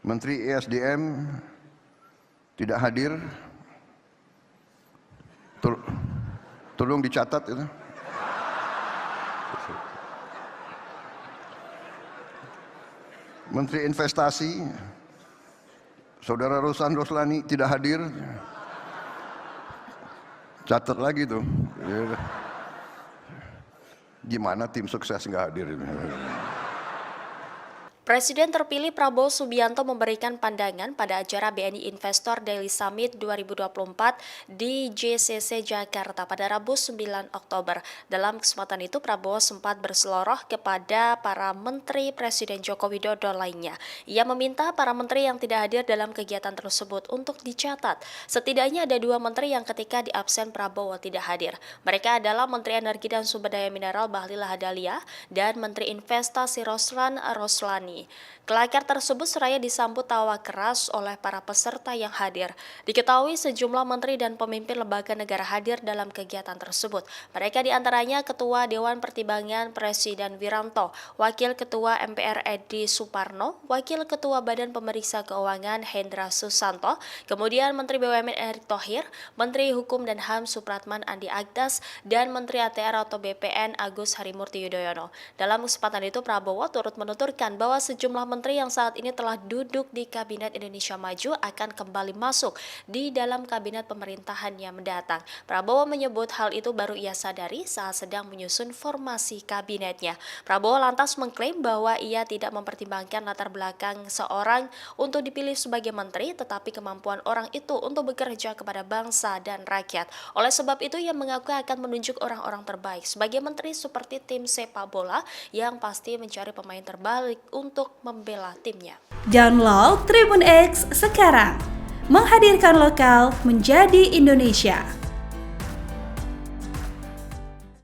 Menteri ESDM tidak hadir. Tolong dicatat itu. Menteri Investasi Saudara Rosan Roslani tidak hadir. Catat lagi tuh. Gimana tim sukses nggak hadir? Presiden terpilih Prabowo Subianto memberikan pandangan pada acara BNI Investor Daily Summit 2024 di JCC Jakarta pada Rabu 9 Oktober. Dalam kesempatan itu, Prabowo sempat berseloroh kepada para menteri Presiden Joko Widodo lainnya. Ia meminta para menteri yang tidak hadir dalam kegiatan tersebut untuk dicatat. Setidaknya ada 2 menteri yang ketika di absen Prabowo tidak hadir. Mereka adalah Menteri Energi dan Sumber Daya Mineral Bahlil Lahadalia dan Menteri Investasi Roslan Roslani. Kelakar tersebut seraya disambut tawa keras oleh para peserta yang hadir. Diketahui sejumlah menteri dan pemimpin lembaga negara hadir dalam kegiatan tersebut. Mereka diantaranya Ketua Dewan Pertimbangan Presiden Wiranto, Wakil Ketua MPR Edi Suparno, Wakil Ketua Badan Pemeriksa Keuangan Hendra Susanto, kemudian Menteri BUMN Erick Thohir, Menteri Hukum dan HAM Supratman Andi Akdas, dan Menteri ATR atau BPN Agus Harimurti Yudhoyono. Dalam kesempatan itu, Prabowo turut menuturkan bahwa sejumlah menteri yang saat ini telah duduk di Kabinet Indonesia Maju akan kembali masuk di dalam kabinet pemerintahannya mendatang. Prabowo menyebut hal itu baru ia sadari saat sedang menyusun formasi kabinetnya. Prabowo lantas mengklaim bahwa ia tidak mempertimbangkan latar belakang seorang untuk dipilih sebagai menteri, tetapi kemampuan orang itu untuk bekerja kepada bangsa dan rakyat. Oleh sebab itu, ia mengaku akan menunjuk orang-orang terbaik sebagai menteri seperti tim sepak bola yang pasti mencari pemain terbaik untuk membela timnya. Download Tribun X sekarang, menghadirkan lokal menjadi Indonesia.